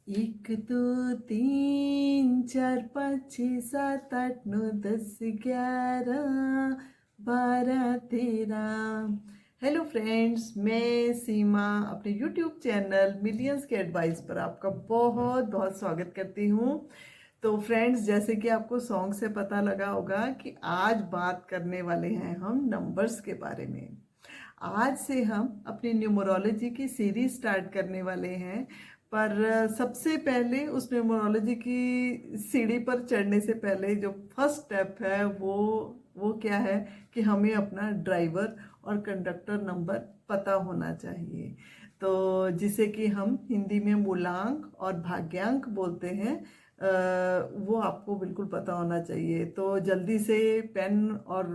एक दो तीन चार पाँच छः सात आठ नौ 10 11 12 13। हेलो फ्रेंड्स, मैं सीमा अपने यूट्यूब चैनल मिलियंस के एडवाइस पर आपका बहुत बहुत स्वागत करती हूँ। तो फ्रेंड्स, जैसे कि आपको सॉन्ग से पता लगा होगा कि आज बात करने वाले हैं हम नंबर्स के बारे में। आज से हम अपनी न्यूमरोलॉजी की सीरीज स्टार्ट करने वाले हैं। पर सबसे पहले उस न्यूमरोलॉजी की सीढ़ी पर चढ़ने से पहले जो फर्स्ट स्टेप है वो क्या है कि हमें अपना ड्राइवर और कंडक्टर नंबर पता होना चाहिए। तो जिसे कि हम हिंदी में मूलांक और भाग्यांक बोलते हैं, वो आपको बिल्कुल पता होना चाहिए। तो जल्दी से पेन और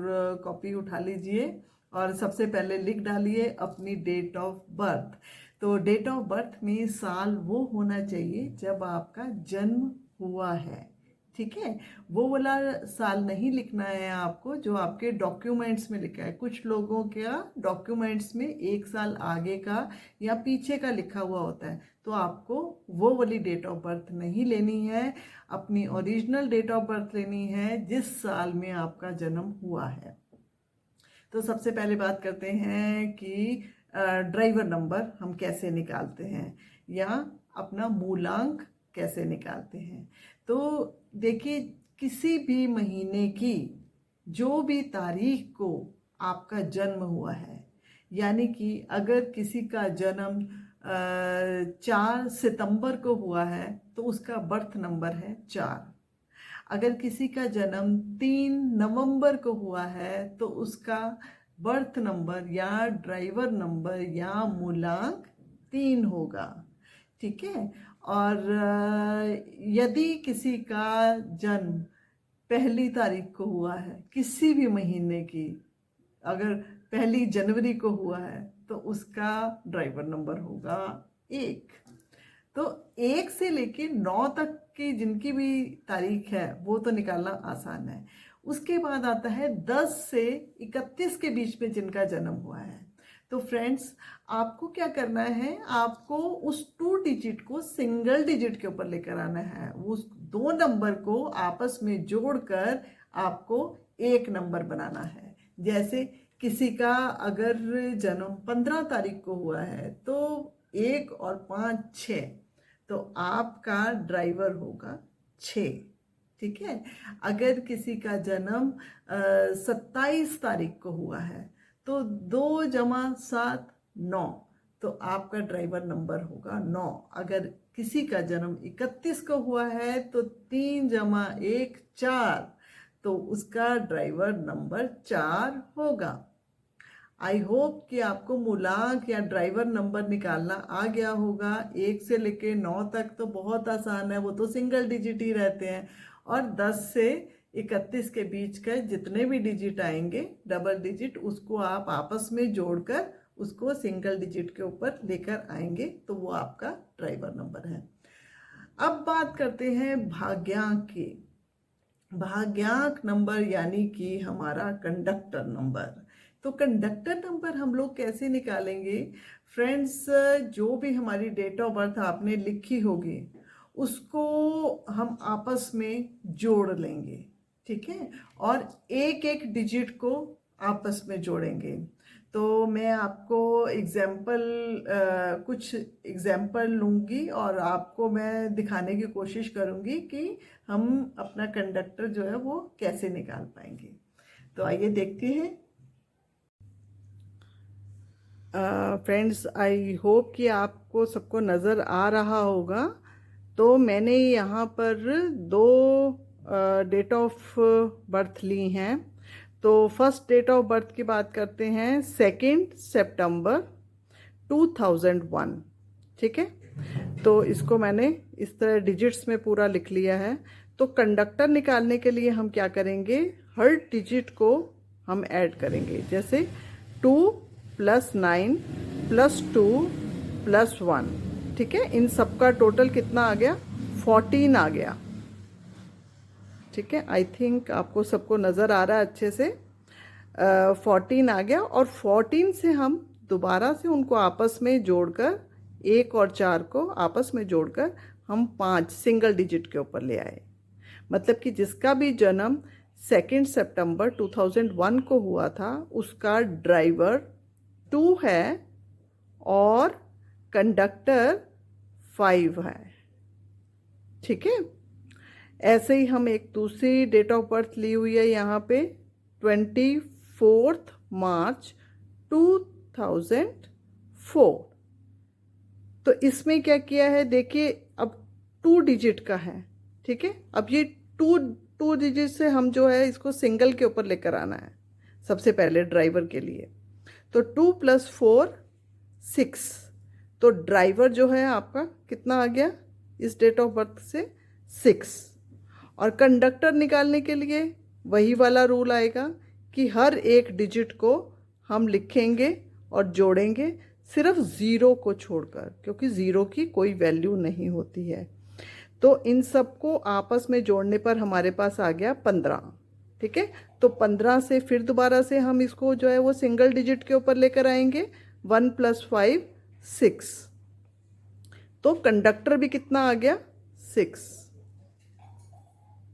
कॉपी उठा लीजिए और सबसे पहले लिख डालिए अपनी डेट ऑफ बर्थ। तो डेट ऑफ बर्थ में साल वो होना चाहिए जब आपका जन्म हुआ है, ठीक है। वो वाला साल नहीं लिखना है आपको जो आपके डॉक्यूमेंट्स में लिखा है। कुछ लोगों के डॉक्यूमेंट्स में एक साल आगे का या पीछे का लिखा हुआ होता है, तो आपको वो वाली डेट ऑफ बर्थ नहीं लेनी है। अपनी ओरिजिनल डेट ऑफ बर्थ लेनी है जिस साल में आपका जन्म हुआ है। तो सबसे पहले बात करते हैं कि ड्राइवर नंबर हम कैसे निकालते हैं या अपना मूलांक कैसे निकालते हैं। तो देखिए, किसी भी महीने की जो भी तारीख को आपका जन्म हुआ है, यानी कि अगर किसी का जन्म 4 सितंबर को हुआ है तो उसका बर्थ नंबर है 4। अगर किसी का जन्म 3 नवंबर को हुआ है तो उसका बर्थ नंबर या ड्राइवर नंबर या मूलांक 3 होगा, ठीक है। और यदि किसी का जन्म 1 तारीख को हुआ है किसी भी महीने की, अगर 1 जनवरी को हुआ है तो उसका ड्राइवर नंबर होगा 1। तो 1 से लेके 9 तक की जिनकी भी तारीख है वो तो निकालना आसान है। उसके बाद आता है 10 से 31 के बीच में जिनका जन्म हुआ है। तो फ्रेंड्स, आपको क्या करना है, आपको उस 2 डिजिट को सिंगल डिजिट के ऊपर लेकर आना है। उस 2 नंबर को आपस में जोड़कर आपको एक नंबर बनाना है। जैसे किसी का अगर जन्म 15 तारीख को हुआ है तो 1 और 5 6, तो आपका ड्राइवर होगा 6, ठीक है। अगर किसी का जन्म 27 तारीख को हुआ है तो 2 + 7 9, तो आपका ड्राइवर नंबर होगा 9। अगर किसी का जन्म 31 को हुआ है तो 3 + 1 4, तो उसका ड्राइवर नंबर 4 होगा। आई होप कि आपको मूलांक या ड्राइवर नंबर निकालना आ गया होगा। 1 से लेके 9 तक तो बहुत आसान है, वो तो सिंगल डिजिट ही रहते हैं। और 10 से 31 के बीच के जितने भी डिजिट आएंगे डबल डिजिट, उसको आप आपस में जोड़कर उसको सिंगल डिजिट के ऊपर लेकर आएंगे तो वो आपका ड्राइवर नंबर है। अब बात करते हैं भाग्यांक की। भाग्यांक नंबर यानी कि हमारा कंडक्टर नंबर। तो कंडक्टर नंबर हम लोग कैसे निकालेंगे फ्रेंड्स? जो भी हमारी डेट ऑफ बर्थ आपने लिखी होगी उसको हम आपस में जोड़ लेंगे, ठीक है, और एक एक डिजिट को आपस में जोड़ेंगे। तो मैं आपको कुछ एग्जाम्पल लूँगी और आपको मैं दिखाने की कोशिश करूँगी कि हम अपना कंडक्टर जो है वो कैसे निकाल पाएंगे। तो आइए देखते हैं। फ्रेंड्स, आई होप कि आपको सबको नज़र आ रहा होगा। तो मैंने यहाँ पर 2 डेट ऑफ बर्थ ली हैं। तो फर्स्ट डेट ऑफ बर्थ की बात करते हैं, 2 सितंबर 2001, ठीक है। तो इसको मैंने इस तरह डिजिट्स में पूरा लिख लिया है। तो कंडक्टर निकालने के लिए हम क्या करेंगे, हर डिजिट को हम ऐड करेंगे। जैसे 2 + 9 + 2 + 1, ठीक है। इन सबका टोटल कितना आ गया, 14 आ गया, ठीक है। आई थिंक आपको सबको नज़र आ रहा है अच्छे से। 14 आ गया और 14 से हम दोबारा से उनको आपस में जोड़कर 1 और 4 को आपस में जोड़कर हम 5 सिंगल डिजिट के ऊपर ले आए। मतलब कि जिसका भी जन्म 2 सितंबर 2001 को हुआ था उसका ड्राइवर 2 है और कंडक्टर 5 है। ठीक है, ऐसे ही हम एक दूसरी डेट ऑफ बर्थ ली हुई है यहाँ पे 24 मार्च 2004। तो इसमें क्या किया है देखिए, अब 2 डिजिट का है। ठीक है, अब ये टू डिजिट से हम जो है इसको सिंगल के ऊपर लेकर आना है सबसे पहले ड्राइवर के लिए। तो 2 + 4 6। तो ड्राइवर जो है आपका कितना आ गया इस डेट ऑफ बर्थ से 6। और कंडक्टर निकालने के लिए वही वाला रूल आएगा कि हर एक डिजिट को हम लिखेंगे और जोड़ेंगे सिर्फ ज़ीरो को छोड़कर, क्योंकि ज़ीरो की कोई वैल्यू नहीं होती है। तो इन सबको आपस में जोड़ने पर हमारे पास आ गया 15। ठीक है, तो 15 से फिर दोबारा से हम इसको जो है वो सिंगल डिजिट के ऊपर लेकर आएंगे 1 + 5 6। तो कंडक्टर भी कितना आ गया 6।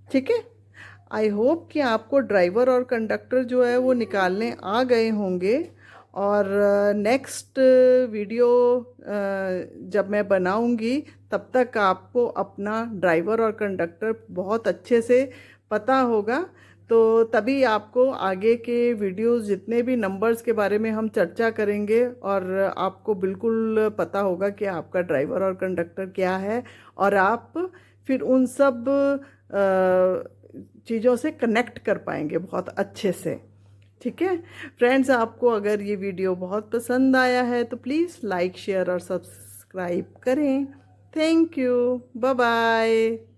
ठीक है, आई होप कि आपको ड्राइवर और कंडक्टर जो है वो निकालने आ गए होंगे। और नेक्स्ट वीडियो जब मैं बनाऊंगी तब तक आपको अपना ड्राइवर और कंडक्टर बहुत अच्छे से पता होगा। तो तभी आपको आगे के वीडियोस जितने भी नंबर्स के बारे में हम चर्चा करेंगे और आपको बिल्कुल पता होगा कि आपका ड्राइवर और कंडक्टर क्या है, और आप फिर उन सब चीज़ों से कनेक्ट कर पाएंगे बहुत अच्छे से। ठीक है फ्रेंड्स, आपको अगर ये वीडियो बहुत पसंद आया है तो प्लीज़ लाइक, शेयर और सब्सक्राइब करें। Thank you, bye bye.